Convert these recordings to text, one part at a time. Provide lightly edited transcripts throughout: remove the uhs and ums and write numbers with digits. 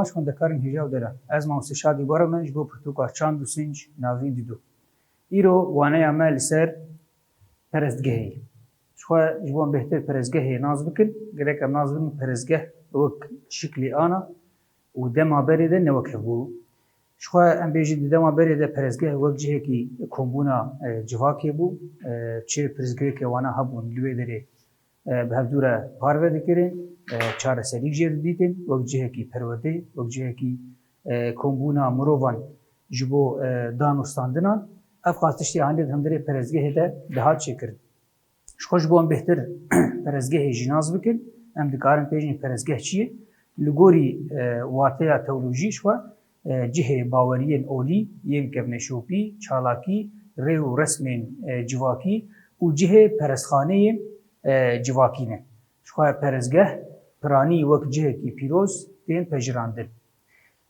maç xwendekarin hêja dere. Ez mamostê Şadî bara me ji bo pirtûka çand û sinc navîn dîdo. Îro waneya me li ser perestgehê. Xwe ji bo em bêhtir perestgehê naz bikin, girek em naz bikin perestgeh wek şiklê ana û dema berê de ne wek hevbû. Xwe em bêjin di dema berê de perestgeh wek cihekî kombûna civakê bû, çi pirsgirêkê wana hebûn li wê derê bi hev dûre parve dikirin, çareserî jê didîtin, wek cihekî perwerdê, wek cihekî kombûna mirovan ji bo danûstandinan, ev xas tiştê hanê di hundirê perestgehê de dihat çêkirin. Xwe ji bo em bêhtir perestgehê jî naz bikin, em dikarin pêjîn perestgeh çi ye? Li gorî wateya teolojî xwe cihê baweriyên olî yên kevneşopî, çalakî, rê û resmên civakî û cihê perestxaneyên civakî ne. Xwe perestgeh piranî wek cihekî pîroz tên pejirandin.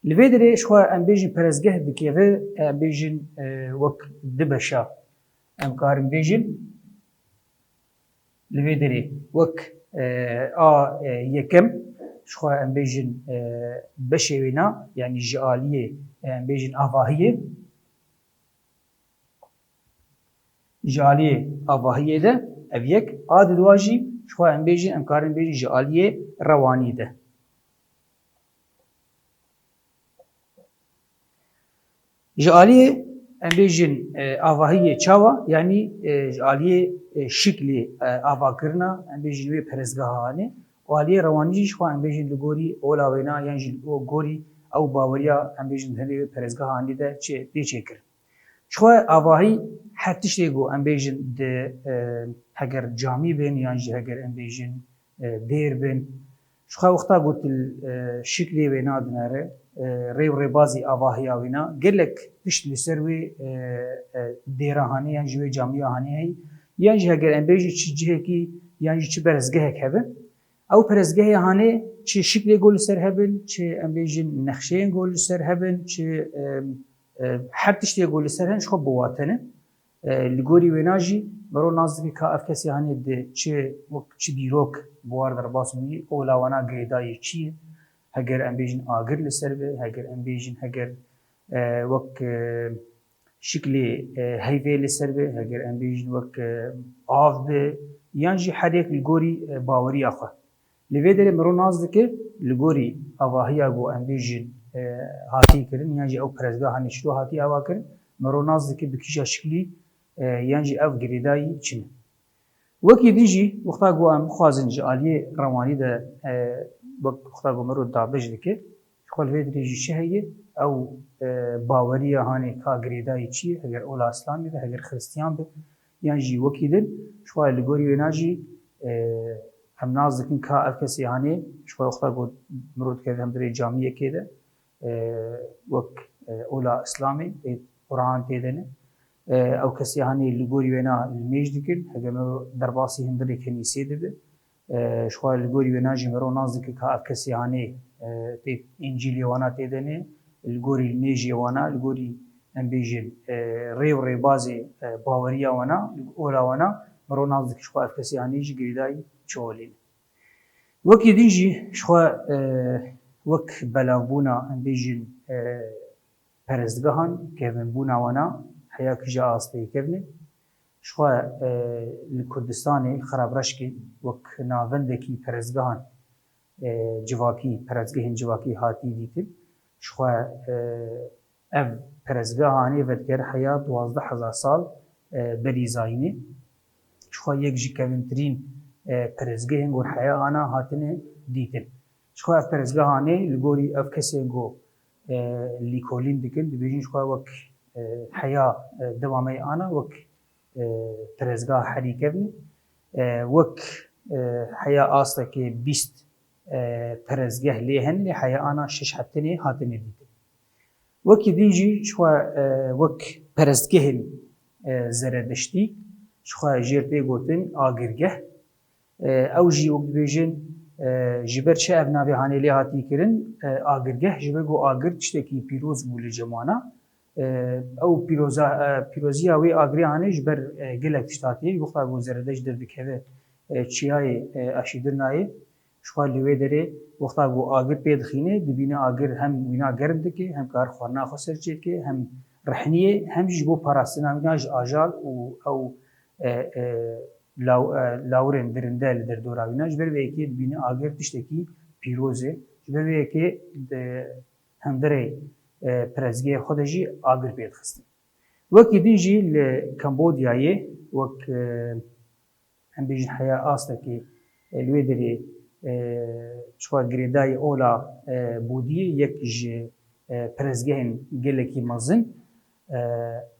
Li vê derê xwe em bêjin perestgeh dikeve em bêjin wek di beşa. Em karin bêjin li vê derê wek a yekem xwe em bêjin beşê wê na yanî ji aliyê em bêjin avahiyê. Ji aliyê avahiyê de ev yek, a di duwa jî xwe em bêjin em karin bêjin ji aliyê rewanî de. Ji aliyê em bêjin avahiyê çawa yanî ji aliyê şiklê avakirina em bêjin wê perestgeha anê. û aliyê rewanî jî xwe em bêjin li gorî ola wê na yan jî gorî ew baweriya em bêjin di hinê wê perestgeha anî de tê çêkirin. Xwe avahî her tiştê got em bêjin di heger camî bin yan jî heger em bêjin dêr bin. Xwe wexta got şiklê wê na dinare rêw rêbazî avahiya wê na gelek tişt li ser wê dêra hanê yan ji wê camiya hanê heye yan jî heger em bêjin çi cihekî yan jî çi perestgehek hebe. Ew perestgehê hanê çi şiklê got li ser hebin, çi em bêjin nexşeyên got li ser hebin, çi her tiştê got li ser hen xwe biwatene. Li gorî wê na jî mirov naz dike ka ev kesî hanê di çi dîrok bi war derbas bûyî ola wana girêdayê çi ye? Heger em bêjin agir li ser be, heger em bêjin heger wek şiklê heyvê li ser be, heger em bêjin wek av be yan jî herek li gorî baweriya xwe. Li vê derê mirov naz dike li gorî avahiya got em bêjin hatî kirin yan jî ew perestgehanê çilo hatî ava kirin, mirov naz dike bi kîja şiklî yan jî ev girêdayî çi ne. Wekî din jî wexta got em bixwazin ji aliyê rewanî de wek wexta got mirov dabij dike, xwe li vê derê jî çi heye? Ew baweriya hanê ka girêdayî çi ye? Heger ola Îslamê be, heger xristiyan be yan jî wekî din xwe li gorî wê na jî em naz dikin ka ev kesî hanê xwe wexta got mirov dikeve hem derê camiyekê de wek ola Îslamê Quran tê de ne. Ew kesî hanê li gorî wê na li mêj dikin, heger mirov derbasî hindirê kenîsê dibe. Xwe li gorî wê na jî mirov naz dike ka ev kesî hanê încîlê wana tê de ne, li gorî mêjê wana, li gorî em bêjin rêw rêbazê baweriya wana, ola wana mirov naz dike xwe ev kesî hanê jî girêdayî çolê ne. Wekî din jî xwe wek belavbûna em bêjin perestgehan kevnbûna wana heya kîja asteyê kevne. Xwe li Kurdistanê Xarabreşkê wek navendekî perestgehan civakî, perestgehên civakî hatî dîtin. Xwe ev perestgehanê vedger heya 12,000 sal berî zayînê. Xwe yek ji kevîntirîn perestgehên got heya ana hatine dîtin. Xwe ev perestgehanê li gorî ev kesê got lîkolîn dikin, dibêjin xwe wek heya dewameyê ana wek perestgeha herî kevne, wek heya astekê 20 perestgeh lê hene lê heya ana 6 heftinê hatine dîtin. Wekî din jî xwe wek perestgehên zeredeştî xwe jêr tê gotin agirgeh. Ew jî wek dibêjin ji ber çi ev navê hanê lê hatî kirin agirgeh ji ber got agir tiştekî pîroz bû li cemwana. Ew pîroziya wê agirê hanê ji ber gelek tişt hatiyê wexta got zeredeş derdikeve çiyayê eşîdir nayê شخوا لوی دره وقتا گو آگر پید خینه دبینه آگر هم وینا گرم دکه هم کار خورنا خسر چه که هم رحنیه هم جبو پاراستنا ویناج آجال و او لاورن درنده در دورا ویناج بر ویکی دبینه آگر تشتکی پیروزه بر ویکی هم دره پرزگی خودجی آگر پید خسته وکی دینجی لکمبودیایه وک هم بیجن حیا آسته که لوی دره شخوا گریدای اولا بودیه یک جه پرزگهن گلکی مزن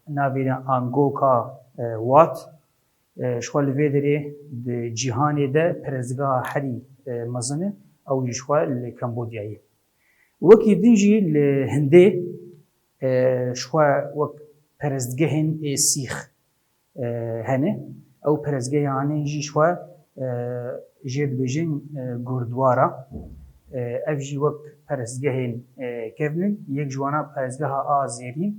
ناوینا آنگوکا وات شخوا لوی دره جیهانی ده پرزگاه هری مزنه او شخوا لکمبودیایه وکی دینجی لهنده شخوا وک پرزگهن سیخ هنه او پرزگهانه جی شخوا جد بجن گردوارا اف جی وک پرزگهن کردن یک جوانا پرزگه آزیرین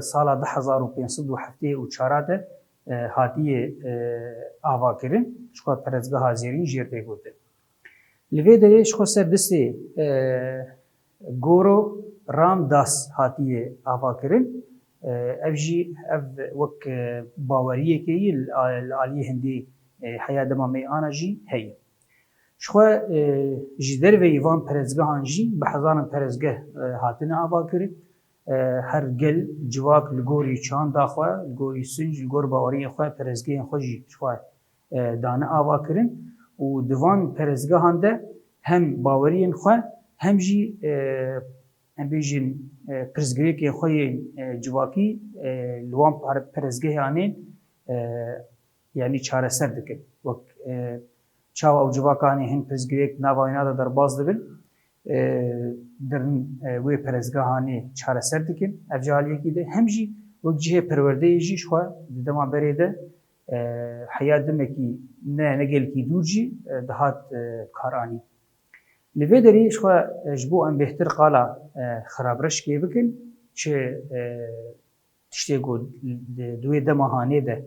سال 1574 هاتی آوا کردن شخوا پرزگه آزیرین جرده گردن لوی داره شخوا سر دسته گورو رام داس هاتی آوا کردن اف جی اف وک باوریه که العالی هندی حیا دمامی آنا جی هی شخوا جدر و ایوان پرزگاه آنجی به هزاران پرزگاه هاتن آوا کرد هر گل جواک لگوری چان داخوا لگوری سنج لگور باوری خوا پرزگاه خوشی شخوا دانه آوا کرد و دوان پرزگاه هنده هم باوری خوا هم جی هم بیجن پرزگاه که خوی جواکی لوان پرزگاه آنین یعنی چاره سر دکن وک چاو او جواکانی هن پرزگریک نواینا دا در باز دبن درن وی پرزگاهانی چاره سر دکن افجالیه کی ده هم جی وک جه پرورده جی شخوا دما بریده حیات دمکی نه نگل کی دور جی دهات کارانی لوی داری شخوا جبو ام بهتر قالا خرابرش کی بکن چه تشتی گو دوی دماهانه ده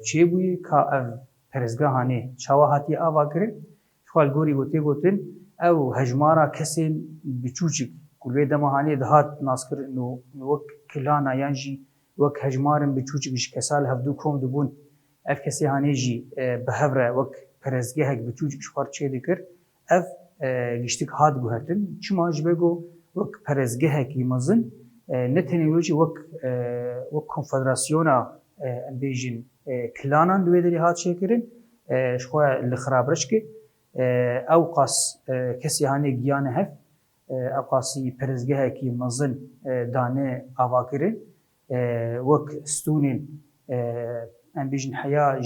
چه بوی که اف پرزگاهانه چاوا هاتی آوا کرد شوال گوری گوتی گوتن او هجمارا کسین بچوچک کلوی دماهانه دهات ناس کرد نو وک کلانا یانجی وک هجمارن بچوچکش کسال هفدو کوم دبون اف کسی هانه جی بهوره وک پرزگاهک بچوچک شوار چه دکر اف گشتک هات گوهرتن چما جبگو وک پرزگاهکی مزن نتنیولوژی وک کنفدراسیونا ام بیجن کلانان دوی دری هات شکرین شخوا لخرابرش که او قاس کسی هانی گیانه هف او قاسی پرزگه کی مزن دانه آوا کرن وک ستونین ام بیجن حیا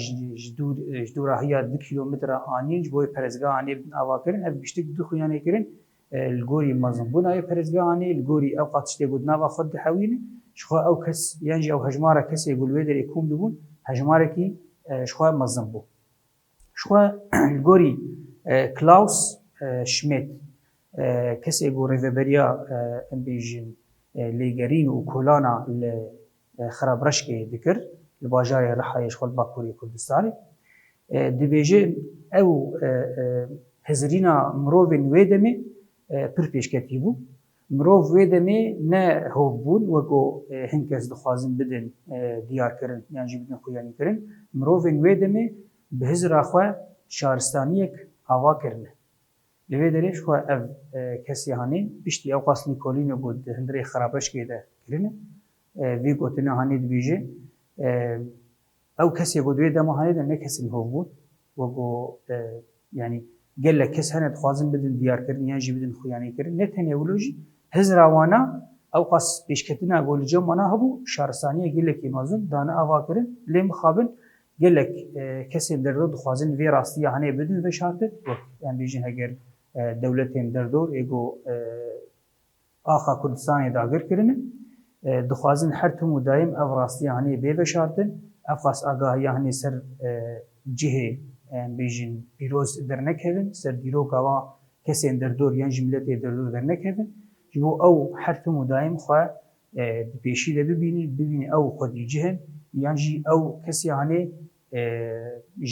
جدور هیا 2 کیلومتر آنیج بوی پرزگه آنی آوا کرن اف بیشتر دو خیانه کرن الگوری مزن بنای پرزگه آنی الگوری او قاطشته گودنا و خود حوینه شخوا او کس یعنی او هجماره کسی گلوی در اکوم دبون هجماره کی شخوا مزن بو شخوا الگوری کلاوس شمیت کسی گو ریوبریا ام بیجن لیگرین و کولانا خرابرش که دکر لباجار رحایش خود باکوری کردستانی دبیجه او هزرینا مروف نویدمی پر پیشکتی بو مروف ویدمی نه هوب بون وگو هنکس دخوازن بدن دیار کرن یعنی بدن خویانی کرن مروف ویدمی به هزر آخوا شهرستانیک آوا کرنه لوی دریش خو اف کسی هانی بیشتی او قاس نیکولینو بود هندری خرابش کیده کرنه وی گوتنه هانی دبیجه او کسی بود وی دم هانی نه کسی هوب بود وگو یعنی گله کس هند خوازن بدن دیار کرن یعنی بدن خویانی کرن نه تنیولوژی هزر آوانا او قاس پیشکتنا گول جمعنا هبو شهرستانی گله کی مازن دانه آوا کرن لیم خابن گله کسی در دو خوازن وی راستی هانی بدن و شرط یعنی بیجن اگر دولتین در دور ایگو آخا کردستان داگر کرنه دخوازن هر تو مدایم او راستی هانی بی و شرط افاس آگاهی هانی سر جهه بیجن پیروز در نکردن سر دیرو کوا کسی در دور یعنی جملتی در دور در نکردن جو او هر تو مدایم خواه پیشی ده ببینی او خودی جهن یعنی او کسی هانی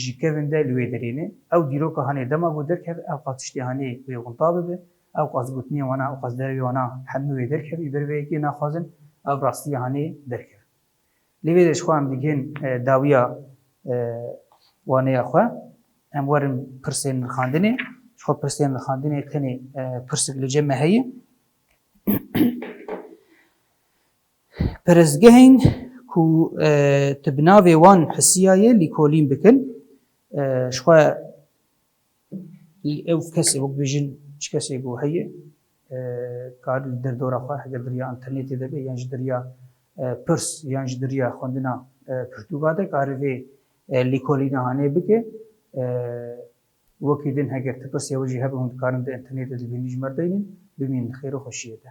ji kevin de li wê derê ne ew dîroka hanê dema bû derkev ew qas tiştê hanê wê xunta bibe ew qas gotiniyê wana ew qas dervê wana hemû wê derkevî ber vê yekê naxwazin ew rastiya hanê derkev. Lê vê de ji xwe em digihên dawiya waneya xwe em werin pirsên xandinê ji xwe pirsên xandinê tenê pirsek li cem me heye pirsgehên ku tu bi navê wan hisiya ye lîkolîn bikin ji xwe ew kesê wek bêjin çi kesê ku heye kar li derdora xwe heger diriya înternêtê de be yan ji diriya pirs yan ji diriya xwendina pirtûka de karî vê lîkolîna hanê bike wekî din heger ti pirsê we jî hebe hûn dikarin di înternêtê de bînî ji me re deynin bimînin xêr û xweşiyê de.